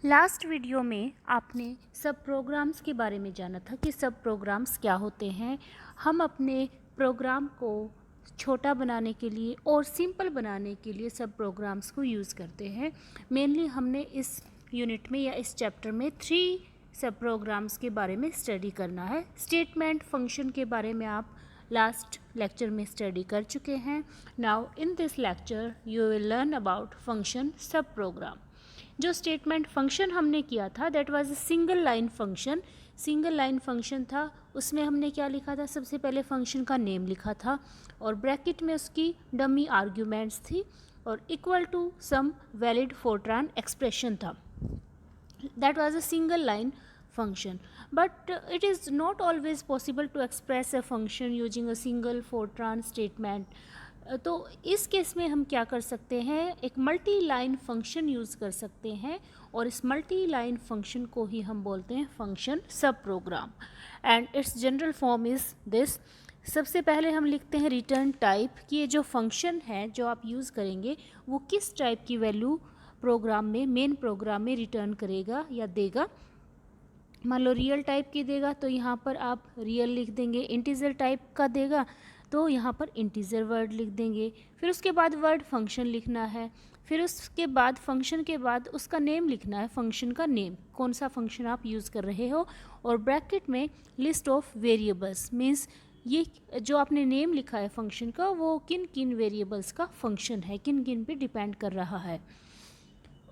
Last video में आपने सब प्रोग्राम्स के बारे में जाना था कि सब प्रोग्राम्स क्या होते हैं। हम अपने प्रोग्राम को छोटा बनाने के लिए और सिंपल बनाने के लिए सब प्रोग्राम्स को यूज़ करते हैं। मेनली हमने इस यूनिट में या इस चैप्टर में 3 सब प्रोग्राम्स के बारे में स्टडी करना है। स्टेटमेंट फंक्शन के बारे में आप लास्ट लेक्चर में स्टडी कर चुके हैं। Now in this lecture you will learn about function sub programme. जो स्टेटमेंट फंक्शन हमने किया था that was a single line function. Single line function था, उसमें हमने क्या लिखा था, सबसे पहले फंक्शन का नेम लिखा था और ब्रैकेट में उसकी डमी आर्ग्यूमेंट्स थी और equal to some valid Fortran expression था। That was a single line function, but it is not always possible to express a function using a single fortran statement. तो इस केस में हम क्या कर सकते हैं, एक मल्टी लाइन फंक्शन यूज़ कर सकते हैं और इस मल्टी लाइन फंक्शन को ही हम बोलते हैं function sub program and its general form is this. सबसे पहले हम लिखते हैं रिटर्न टाइप कि ये जो फंक्शन है जो आप यूज़ करेंगे वो किस टाइप की वैल्यू प्रोग्राम में, मेन प्रोग्राम में रिटर्न करेगा या देगा। मान लो रियल टाइप की देगा तो यहाँ पर आप रियल लिख देंगे, इंटीजर टाइप का देगा तो यहाँ पर इंटीजर वर्ड लिख देंगे। फिर उसके बाद वर्ड फंक्शन लिखना है, फिर उसके बाद फंक्शन के बाद उसका नेम लिखना है, फंक्शन का नेम, कौन सा फंक्शन आप यूज़ कर रहे हो, और ब्रैकेट में लिस्ट ऑफ वेरिएबल्स, मीन्स ये जो आपने नेम लिखा है फंक्शन का वो किन किन वेरिएबल्स का फंक्शन है, किन किन पे डिपेंड कर रहा है।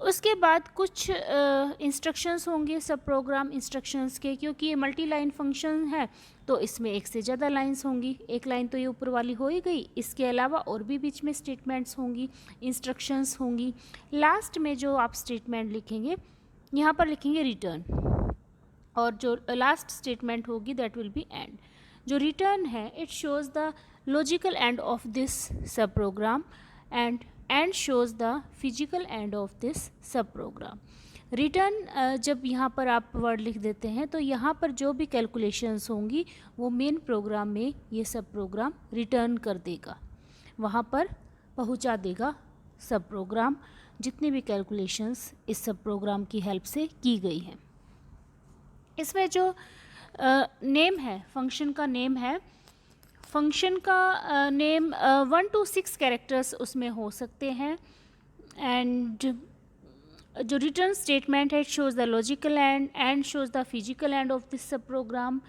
उसके बाद कुछ इंस्ट्रक्शंस होंगे सब प्रोग्राम इंस्ट्रक्शंस के, क्योंकि ये मल्टी लाइन फंक्शन है तो इसमें एक से ज़्यादा लाइंस होंगी। एक लाइन तो ये ऊपर वाली हो ही गई, इसके अलावा और भी बीच में स्टेटमेंट्स होंगी, इंस्ट्रक्शंस होंगी। लास्ट में जो आप स्टेटमेंट लिखेंगे यहाँ पर लिखेंगे रिटर्न, और जो लास्ट स्टेटमेंट होगी दैट विल बी एंड। जो रिटर्न है it shows the logical end of this sub program and shows the physical end of this sub program. Return जब यहाँ पर आप वर्ड लिख देते हैं तो यहाँ पर जो भी कैलकुलेशंस होंगी वो मेन प्रोग्राम में ये सब प्रोग्राम रिटर्न कर देगा, वहाँ पर पहुँचा देगा सब प्रोग्राम जितनी भी कैलकुलेशंस इस सब प्रोग्राम की हेल्प से की गई हैं। इसमें जो नेम है, फंक्शन का नेम है, फंक्शन का नेम 1 to 6 कैरेक्टर्स उसमें हो सकते हैं। एंड जो रिटर्न स्टेटमेंट है shows the logical end shows the physical end of this sub program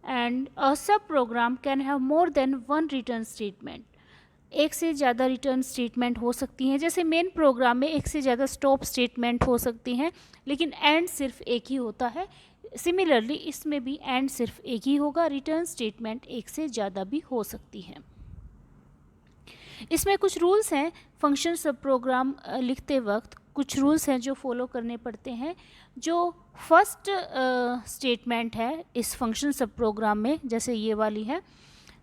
and a sub program can have more than 1 return statement. एक से ज़्यादा रिटर्न स्टेटमेंट हो सकती हैं, जैसे मेन प्रोग्राम में एक से ज़्यादा स्टॉप स्टेटमेंट हो सकती हैं लेकिन एंड सिर्फ एक ही होता है। सिमिलरली इसमें भी एंड सिर्फ एक ही होगा, रिटर्न स्टेटमेंट एक से ज़्यादा भी हो सकती है। इसमें कुछ रूल्स हैं, फंक्शन सब प्रोग्राम लिखते वक्त कुछ रूल्स हैं जो फॉलो करने पड़ते हैं। जो फर्स्ट स्टेटमेंट है इस फंक्शन सब प्रोग्राम में, जैसे ये वाली है,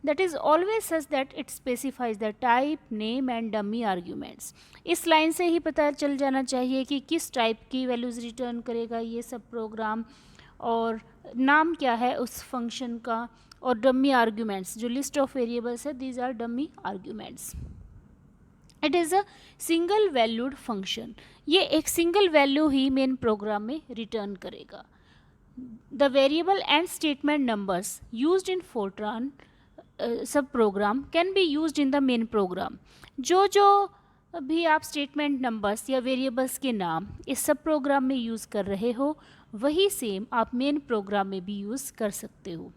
that is always such that it specifies the type, name and dummy arguments। इस लाइन से ही पता चल जाना चाहिए कि किस टाइप की वैल्यूज़ रिटर्न करेगा ये सब प्रोग्राम और नाम क्या है उस फंक्शन का, और डमी आर्ग्यूमेंट्स, जो लिस्ट ऑफ वेरिएबल्स है these are dummy arguments. It is a single valued function, ये एक सिंगल वैल्यू ही मेन प्रोग्राम में रिटर्न करेगा। The variable and statement numbers used in Fortran sub program can be used in the main program. जो भी आप statement numbers या variables के नाम इस सब प्रोग्राम में यूज़ कर रहे हो वही सेम आप मेन प्रोग्राम में भी यूज़ कर सकते हो।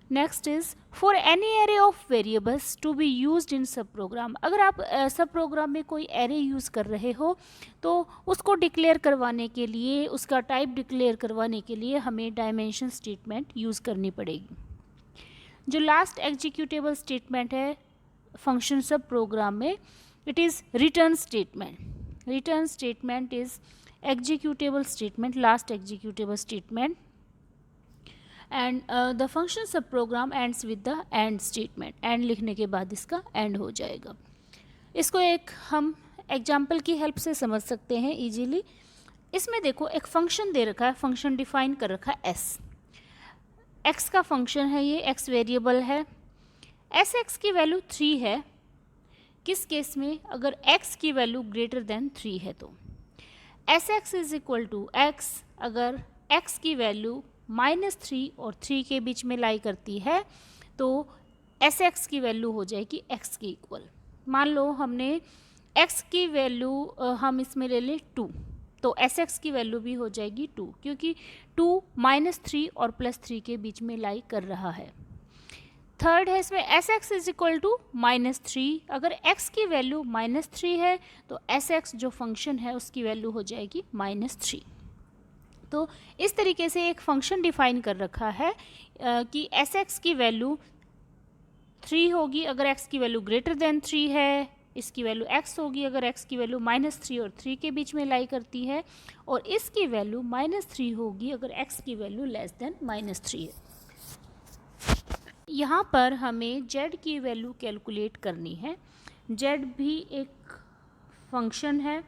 Next is for any array of variables to be used in sub program. अगर आप सब प्रोग्राम में कोई एरे यूज़ कर रहे हो तो उसको डिक्लेयर करवाने के लिए, उसका टाइप डिक्लेयर करवाने के लिए हमें डायमेंशन स्टेटमेंट यूज़ करनी पड़ेगी। जो लास्ट एग्जीक्यूटेबल स्टेटमेंट है फंक्शन सब प्रोग्राम में it is return statement. Return statement is executable statement, last executable statement and the function sub program ends with the end statement. End लिखने के बाद इसका and हो जाएगा। इसको एक हम एग्जाम्पल की हेल्प से समझ सकते हैं ईजीली। इसमें देखो एक फंक्शन दे रखा है, फंक्शन डिफाइन कर रखा है एस, एक्स का फंक्शन है, ये एक्स वेरिएबल है, एस एक्स की वैल्यू 3 है। किस केस में, अगर एक्स की वैल्यू ग्रेटर देन 3 है तो S x is equal to x, अगर एक्स की वैल्यू -3 और 3 के बीच में लाई करती है तो एस एक्स की वैल्यू हो जाएगी एक्स के इक्वल। मान लो हमने एक्स की वैल्यू हम इसमें ले लें 2, तो एस एक्स की वैल्यू भी हो जाएगी 2, क्योंकि 2 -3 और +3 के बीच में लाई कर रहा है। थर्ड है इसमें S x is equal to -3, अगर एक्स की वैल्यू -3 है तो एस एक्स जो फंक्शन है उसकी वैल्यू हो जाएगी -3। तो इस तरीके से एक फंक्शन डिफाइन कर रखा है कि एस एक्स की वैल्यू 3 होगी अगर एक्स की वैल्यू ग्रेटर देन 3 है, इसकी वैल्यू x होगी अगर x की वैल्यू -3 और 3 के बीच में लाई करती है, और इसकी वैल्यू -3 होगी अगर x की वैल्यू लेस देन -3 है। यहाँ पर हमें z की वैल्यू कैलकुलेट करनी है। z भी एक फंक्शन है।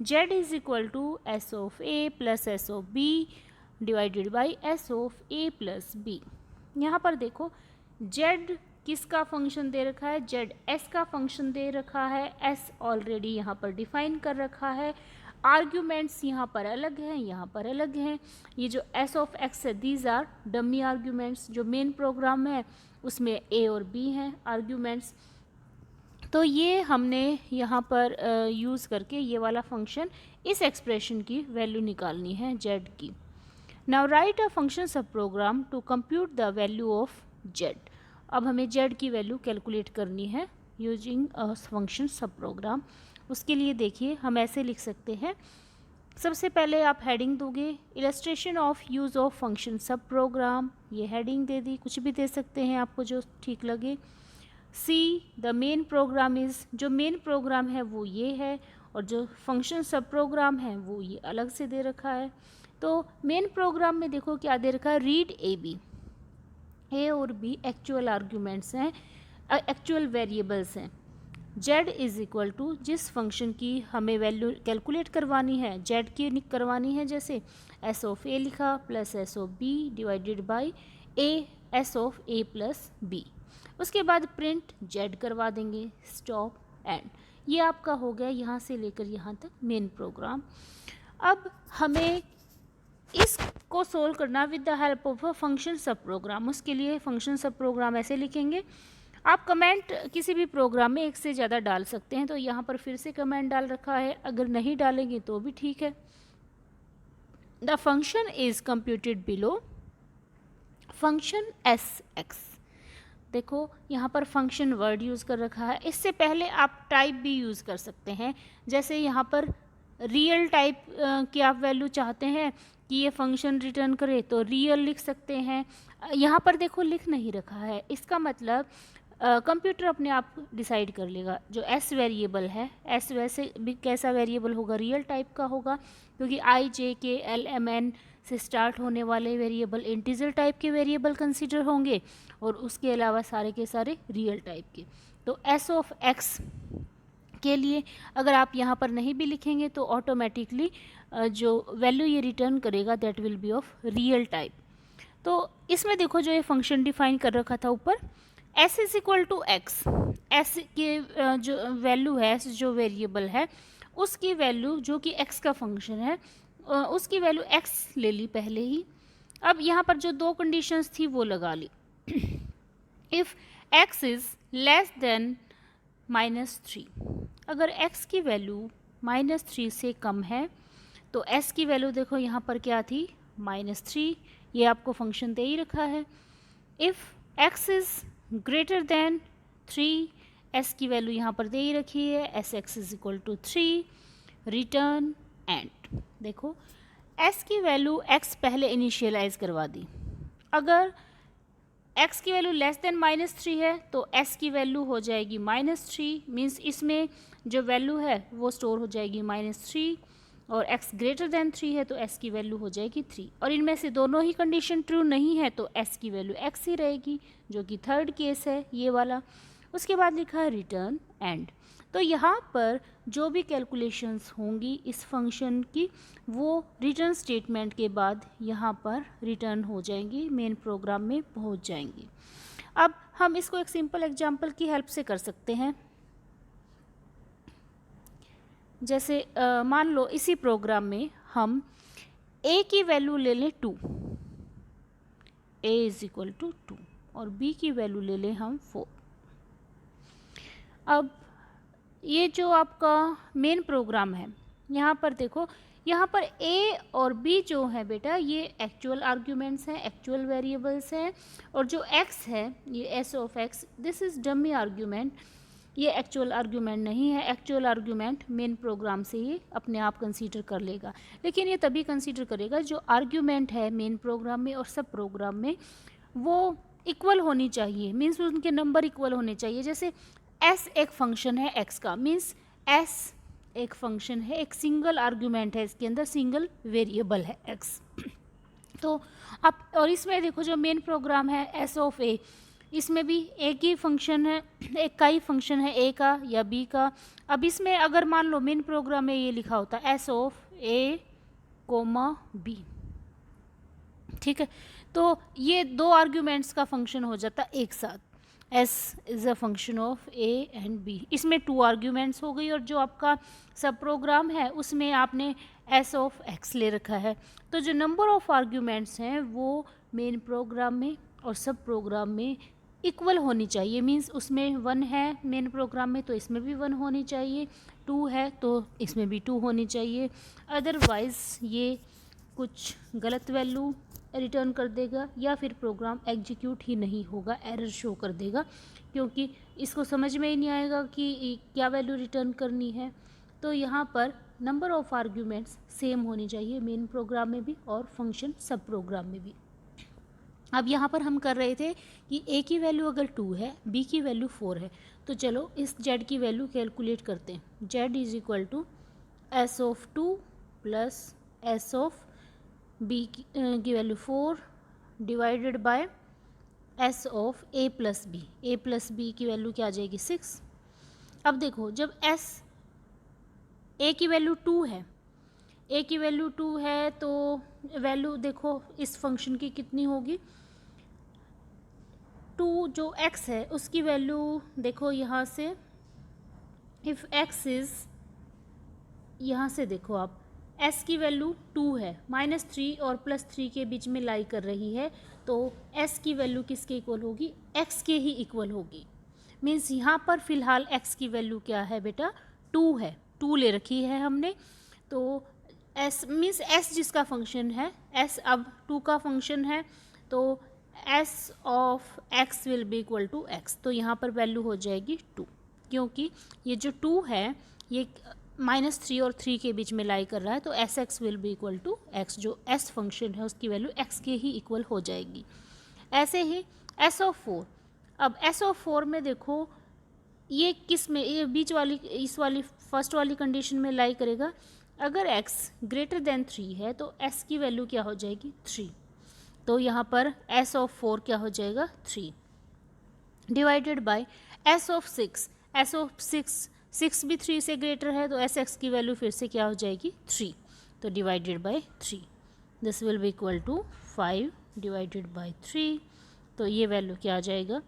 z is equal to S of a plus S of b divided by S of a plus b। यहाँ पर देखो z किसका फंक्शन दे रखा है, z s का फंक्शन दे रखा है, s ऑलरेडी यहाँ पर डिफाइन कर रखा है। आर्ग्यूमेंट्स यहाँ पर अलग हैं, यहाँ पर अलग हैं। ये जो s ऑफ x है दीज आर डमी आर्ग्यूमेंट्स। जो मेन प्रोग्राम है उसमें a और b हैं आर्ग्यूमेंट्स। तो ये हमने यहाँ पर यूज़ करके ये वाला फंक्शन इस एक्सप्रेशन की वैल्यू निकालनी है z की। Now write a function sub program to compute the value of z। अब हमें z की वैल्यू कैलकुलेट करनी है using a function sub program. उसके लिए देखिए हम ऐसे लिख सकते हैं। सबसे पहले आप हेडिंग दोगे illustration of use of function sub program, ये हेडिंग दे दी, कुछ भी दे सकते हैं आपको जो ठीक लगे। See the main program is, जो मेन प्रोग्राम है वो ये है और जो फंक्शन सब प्रोग्राम है वो ये अलग से दे रखा है। तो मेन प्रोग्राम में देखो क्या दे रखा है, रीड ए बी। ए और बी एक्चुअल आर्ग्यूमेंट्स हैं, एक्चुअल वेरिएबल्स हैं। z इज़ इक्वल टू जिस फंक्शन की हमें वैल्यू कैलकुलेट करवानी है, z की करवानी है, जैसे s ऑफ a लिखा plus s of b divided by a s of a plus b। उसके बाद प्रिंट z करवा देंगे, स्टॉप एंड। ये आपका हो गया यहाँ से लेकर यहाँ तक मेन प्रोग्राम। अब हमें इसको सोल्व करना with the help of a function sub program. उसके लिए फंक्शन सब प्रोग्राम ऐसे लिखेंगे। आप कमेंट किसी भी प्रोग्राम में एक से ज़्यादा डाल सकते हैं, तो यहाँ पर फिर से कमेंट डाल रखा है, अगर नहीं डालेंगे तो भी ठीक है। The function is computed below function S x. देखो यहाँ पर फंक्शन वर्ड यूज़ कर रखा है। इससे पहले आप टाइप भी यूज़ कर सकते हैं, जैसे यहाँ पर रियल टाइप की आप वैल्यू चाहते हैं कि ये फंक्शन रिटर्न करे तो रियल लिख सकते हैं। यहाँ पर देखो लिख नहीं रखा है, इसका मतलब कंप्यूटर अपने आप डिसाइड कर लेगा। जो एस वेरिएबल है, एस वैसे भी कैसा वेरिएबल होगा, रियल टाइप का होगा, क्योंकि आई जे के एल एम एन से स्टार्ट होने वाले वेरिएबल इंटीजर टाइप के वेरिएबल कंसीडर होंगे और उसके अलावा सारे के सारे रियल टाइप के। तो एस ऑफ एक्स के लिए अगर आप यहाँ पर नहीं भी लिखेंगे तो ऑटोमेटिकली जो वैल्यू ये रिटर्न करेगा that will B of real type. तो इसमें देखो जो ये फंक्शन डिफाइन कर रखा था ऊपर, s is equal to x, s के जो वैल्यू है, जो वेरिएबल है उसकी वैल्यू जो कि x का फंक्शन है उसकी वैल्यू x ले ली पहले ही। अब यहाँ पर जो दो कंडीशंस थी वो लगा ली। If x is less than -3, अगर x की वैल्यू -3 से कम है तो s की वैल्यू देखो यहाँ पर क्या थी, -3, ये आपको फंक्शन दे ही रखा है। If x is greater than 3, s की वैल्यू यहाँ पर दे ही रखी है, s x is equal to 3, return end. देखो s की वैल्यू x पहले इनिशियलाइज करवा दी। अगर x की वैल्यू लेस देन -3 है तो s की वैल्यू हो जाएगी -3, मीन्स इसमें जो वैल्यू है वो स्टोर हो जाएगी -3, और x ग्रेटर देन 3 है तो s की वैल्यू हो जाएगी 3, और इनमें से दोनों ही कंडीशन ट्रू नहीं है तो s की वैल्यू x ही रहेगी, जो कि थर्ड केस है ये वाला। उसके बाद लिखा है रिटर्न एंड। तो यहाँ पर जो भी कैलकुलेशंस होंगी इस फंक्शन की वो रिटर्न स्टेटमेंट के बाद यहाँ पर रिटर्न हो जाएंगी, मेन प्रोग्राम में पहुँच जाएंगी। अब हम इसको एक सिंपल एग्जांपल की हेल्प से कर सकते हैं। जैसे मान लो इसी प्रोग्राम में हम a की वैल्यू ले लें 2, a इज इक्वल टू 2, और b की वैल्यू ले लें हम 4। अब ये जो आपका मेन प्रोग्राम है, यहाँ पर देखो, यहाँ पर a और b जो है बेटा ये एक्चुअल आर्ग्यूमेंट्स हैं, एक्चुअल वेरिएबल्स हैं, और जो x है ये s of x, this is dummy argument, ये एक्चुअल आर्ग्यूमेंट नहीं है। एक्चुअल आर्ग्यूमेंट मेन प्रोग्राम से ही अपने आप कंसीडर कर लेगा, लेकिन ये तभी कंसीडर करेगा जो आर्ग्यूमेंट है मेन प्रोग्राम में और सब प्रोग्राम में वो इक्वल होनी चाहिए, मीन्स उनके नंबर इक्वल होने चाहिए। जैसे s एक फंक्शन है x का, मीन्स s एक फंक्शन है, एक सिंगल आर्ग्यूमेंट है, इसके अंदर सिंगल वेरिएबल है x। तो आप, और इसमें देखो जो मेन प्रोग्राम है s ऑफ a, इसमें भी एक ही फंक्शन है, एक का ही फंक्शन है, a का या b का। अब इसमें अगर मान लो मेन प्रोग्राम में ये लिखा होता है s of a comma b, ठीक है, तो ये दो आर्ग्यूमेंट्स का फंक्शन हो जाता है एक साथ, s is a function of a and b। इसमें 2 आर्ग्यूमेंट्स हो गई, और जो आपका सब प्रोग्राम है उसमें आपने s ऑफ x ले रखा है। तो जो नंबर ऑफ आर्ग्यूमेंट्स हैं वो मेन प्रोग्राम में और सब प्रोग्राम में इक्वल होनी चाहिए, मींस उसमें 1 है मेन प्रोग्राम में तो इसमें भी 1 होनी चाहिए, 2 है तो इसमें भी 2 होनी चाहिए, अदरवाइज़ ये कुछ गलत वैल्यू रिटर्न कर देगा या फिर प्रोग्राम एग्जीक्यूट ही नहीं होगा, एरर शो कर देगा, क्योंकि इसको समझ में ही नहीं आएगा कि क्या वैल्यू रिटर्न करनी है। तो यहाँ पर नंबर ऑफ आर्ग्यूमेंट्स सेम होनी चाहिए मेन प्रोग्राम में भी और फंक्शन सब प्रोग्राम में भी। अब यहाँ पर हम कर रहे थे कि a की वैल्यू अगर 2 है, b की वैल्यू 4 है, तो चलो इस z की वैल्यू कैलकुलेट करते हैं। z is equal to s of 2 plus s of b की value 4 divided by s of a plus b। a plus b की वैल्यू क्या आ जाएगी 6। अब देखो जब a की वैल्यू 2 है, a की वैल्यू 2 है तो वैल्यू देखो इस फंक्शन की कितनी होगी, 2 जो x है उसकी वैल्यू देखो यहाँ से, इफ़ x इज़, यहाँ से देखो आप s की वैल्यू 2 है, -3 और +3 के बीच में लाई कर रही है, तो s की वैल्यू किसके इक्वल होगी, x के ही इक्वल होगी। मीन्स यहाँ पर फ़िलहाल x की वैल्यू क्या है बेटा 2 है, 2 ले रखी है हमने, तो s मीन्स s जिसका फंक्शन है, s अब 2 का फंक्शन है, तो s of x will be equal to x, तो यहाँ पर वैल्यू हो जाएगी 2, क्योंकि ये जो 2 है ये -3 और 3 के बीच में लाई कर रहा है, तो S x will be equal to x, जो एस फंक्शन है उसकी वैल्यू एक्स के ही इक्वल हो जाएगी। ऐसे ही एस ऑफ 4, अब एस ऑफ 4 में देखो ये किस में, ये बीच वाली, इस वाली फर्स्ट वाली कंडीशन में लाई करेगा। अगर x ग्रेटर देन 3 है तो s की वैल्यू क्या हो जाएगी 3, तो यहाँ पर s ऑफ 4 क्या हो जाएगा 3 divided by s of 6, s of 6 भी 3 से ग्रेटर है तो एस एक्स की वैल्यू फिर से क्या हो जाएगी 3, तो divided by 3, this will be equal to 5 divided by 3, तो ये वैल्यू क्या आ जाएगा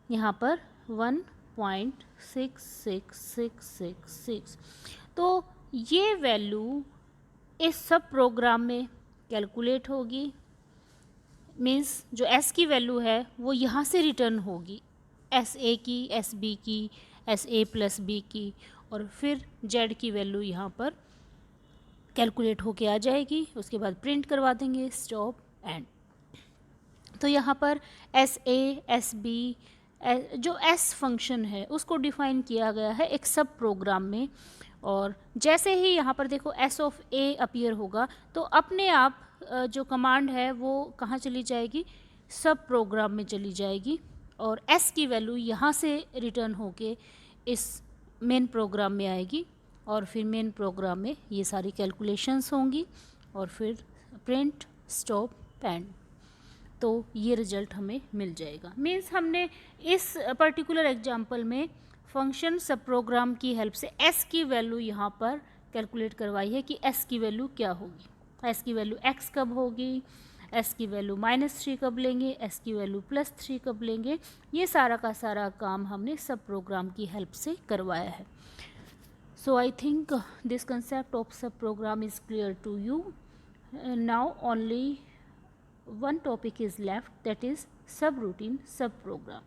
यहाँ पर 1.66666। तो ये वैल्यू इस सब प्रोग्राम में कैलकुलेट होगी, मीन्स जो s की वैल्यू है वो यहाँ से रिटर्न होगी, एस ए की, एस बी की, एस ए प्लस बी की, और फिर z की वैल्यू यहाँ पर कैलकुलेट होके आ जाएगी, उसके बाद प्रिंट करवा देंगे स्टॉप एंड। तो यहाँ पर एस ए, एस बी, जो s फंक्शन है उसको डिफाइन किया गया है एक सब प्रोग्राम में, और जैसे ही यहाँ पर देखो s ऑफ a अपीयर होगा तो अपने आप जो कमांड है वो कहाँ चली जाएगी, सब प्रोग्राम में चली जाएगी, और s की वैल्यू यहाँ से रिटर्न होके इस मेन प्रोग्राम में आएगी, और फिर मेन प्रोग्राम में ये सारी कैलकुलेशंस होंगी, और फिर प्रिंट स्टॉप एंड, तो ये रिजल्ट हमें मिल जाएगा। मीन्स हमने इस पर्टिकुलर एग्जांपल में फंक्शन सब प्रोग्राम की हेल्प से s की वैल्यू यहाँ पर कैलकुलेट करवाई है कि s की वैल्यू क्या होगी, s की वैल्यू x कब होगी, s की वैल्यू -3 कब लेंगे, s की वैल्यू +3 कब लेंगे, ये सारा का सारा काम हमने सब प्रोग्राम की हेल्प से करवाया है। So I think this concept of subprogram is clear to you. Now only one topic is left, that is subroutine subprogram.